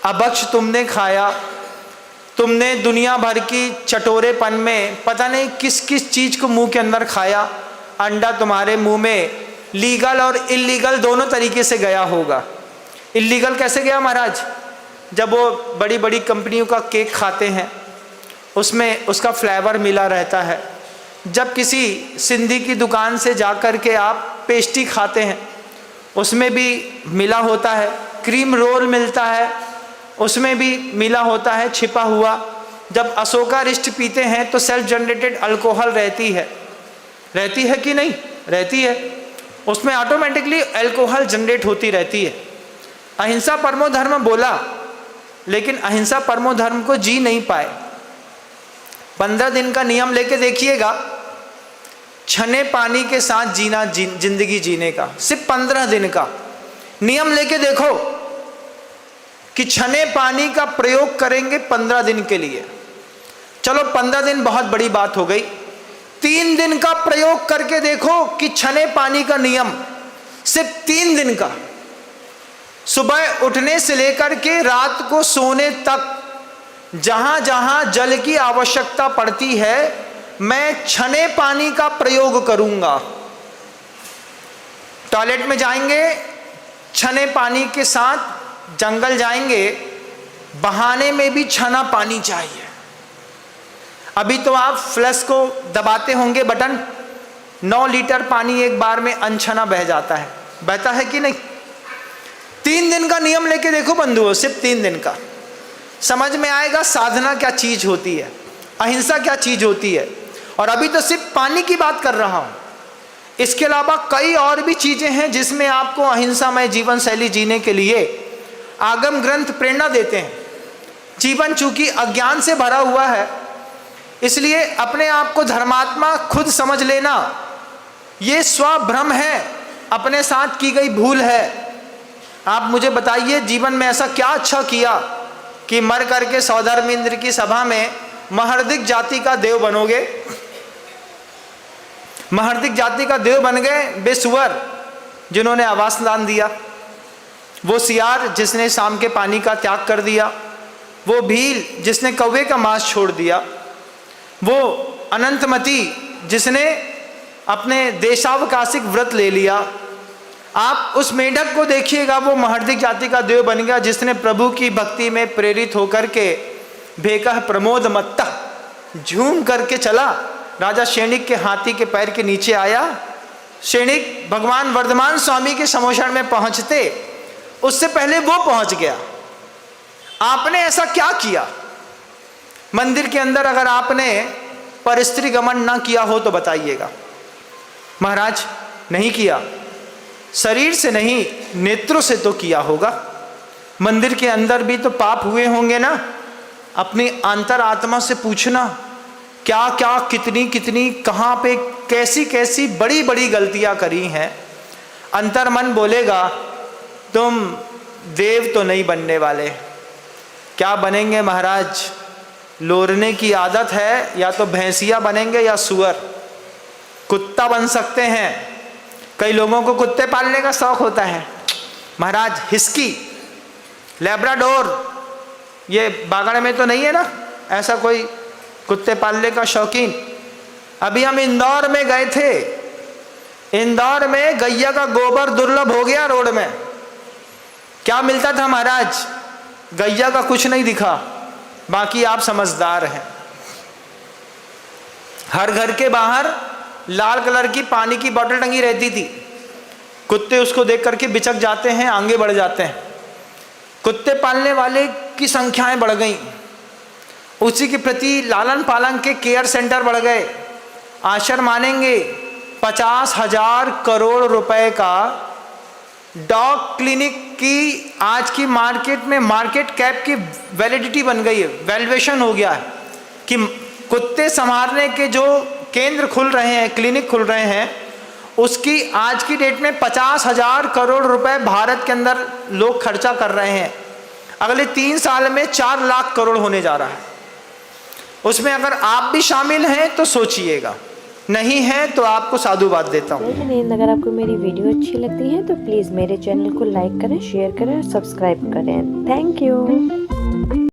अभक्ष तुमने खाया, तुमने दुनिया भर की चटोरेपन में पता नहीं किस किस चीज़ को मुंह के अंदर खाया। अंडा तुम्हारे मुंह में लीगल और इलीगल दोनों तरीके से गया होगा। इलीगल कैसे गया महाराज? जब वो बड़ी बड़ी कंपनियों का केक खाते हैं, उसमें उसका फ्लेवर मिला रहता है। जब किसी सिंधी की दुकान से जा कर के आप पेस्ट्री खाते हैं, उसमें भी मिला होता है। क्रीम रोल मिलता है, उसमें भी मिला होता है छिपा हुआ। जब अशोका रिष्ट पीते हैं तो सेल्फ जनरेटेड अल्कोहल रहती है कि नहीं रहती है, उसमें ऑटोमेटिकली अल्कोहल जनरेट होती रहती है। अहिंसा परमो धर्म बोला, लेकिन अहिंसा परमो धर्म को जी नहीं पाए। 15 दिन का नियम लेके देखिएगा, छने पानी के साथ जीना, जिंदगी जीने का। सिर्फ 15 दिन का नियम लेके देखो कि छने पानी का प्रयोग करेंगे 15 दिन के लिए। चलो 15 दिन बहुत बड़ी बात हो गई। 3 दिन का प्रयोग करके देखो कि छने पानी का नियम सिर्फ 3 दिन का। सुबह उठने से लेकर के रात को सोने तक जहां जहां जल की आवश्यकता पड़ती है, मैं छने पानी का प्रयोग करूंगा। टॉयलेट में जाएंगे, छने पानी के साथ जंगल जाएंगे, बहाने में भी छना पानी चाहिए। अभी तो आप फ्लश को दबाते होंगे बटन, 9 लीटर पानी एक बार में अनछना बह जाता है। बहता है कि नहीं? 3 दिन का नियम लेके देखो बंधुओं, सिर्फ 3 दिन का। समझ में आएगा साधना क्या चीज होती है, अहिंसा क्या चीज होती है। और अभी तो सिर्फ पानी की बात कर रहा हूं, इसके अलावा कई और भी चीजें हैं जिसमें आपको अहिंसामय जीवन शैली जीने के लिए आगम ग्रंथ प्रेरणा देते हैं। जीवन चूंकि अज्ञान से भरा हुआ है, इसलिए अपने आप को धर्मात्मा खुद समझ लेना ये स्वभ्रम है, अपने साथ की गई भूल है। आप मुझे बताइए, जीवन में ऐसा क्या अच्छा किया कि मर करके सौधर्मेंद्र की सभा में महर्दिक जाति का देव बनोगे? महर्दिक जाति का देव बन गए बेसुअर जिन्होंने आवास दान दिया, वो सियार जिसने शाम के पानी का त्याग कर दिया, वो भील जिसने कौवे का मांस छोड़ दिया, वो अनंतमती जिसने अपने देशावकाशिक व्रत ले लिया। आप उस मेढक को देखिएगा, वो महर्दिक जाति का देव बन गया जिसने प्रभु की भक्ति में प्रेरित होकर के भेकह प्रमोद मत्ता झूम करके चला। राजा शेणिक के हाथी के पैर के नीचे आया। शेणिक भगवान वर्धमान स्वामी के समोषण में पहुंचते उससे पहले वो पहुंच गया। आपने ऐसा क्या किया? मंदिर के अंदर अगर आपने परस्त्री गमन ना किया हो तो बताइएगा। महाराज नहीं किया, शरीर से नहीं नेत्रों से तो किया होगा। मंदिर के अंदर भी तो पाप हुए होंगे ना। अपनी अंतरात्मा से पूछना, क्या क्या कितनी कितनी कहाँ पे कैसी कैसी बड़ी बड़ी गलतियाँ करी हैं। अंतर्मन बोलेगा तुम देव तो नहीं बनने वाले। क्या बनेंगे महाराज? लोरने की आदत है, या तो भैंसिया बनेंगे या सुअर। कुत्ता बन सकते हैं, कई लोगों को कुत्ते पालने का शौक होता है महाराज। हिस्की, लैब्राडोर, ये बागड़ में तो नहीं है ना ऐसा कोई कुत्ते पालने का शौकीन। अभी हम इंदौर में गए थे, इंदौर में गैया का गोबर दुर्लभ हो गया। रोड में क्या मिलता था महाराज? गैया का कुछ नहीं दिखा। बाकी आप समझदार हैं, हर घर के बाहर लाल कलर की पानी की बोतल टंगी रहती थी। कुत्ते उसको देख करके बिचक जाते हैं, आगे बढ़ जाते हैं। कुत्ते पालने वाले की संख्याएं बढ़ गई, उसी के प्रति लालन पालन के केयर सेंटर बढ़ गए। आश्चर्य मानेंगे, 50,000 करोड़ रुपए का डॉग क्लिनिक की आज की मार्केट में मार्केट कैप की वैलिडिटी बन गई है, वैल्यूएशन हो गया है कि कुत्ते संभालने के जो केंद्र खुल रहे हैं, क्लिनिक खुल रहे हैं, उसकी आज की डेट में 50,000 करोड़ रुपए भारत के अंदर लोग खर्चा कर रहे हैं। अगले 3 साल में 4 लाख करोड़ होने जा रहा है। उसमें अगर आप भी शामिल हैं तो सोचिएगा नहीं है तो आपको साधुवाद देता हूँ। जय हिंद। अगर आपको मेरी वीडियो अच्छी लगती है तो प्लीज़ मेरे चैनल को लाइक करें, शेयर करें और सब्सक्राइब करें। Thank you.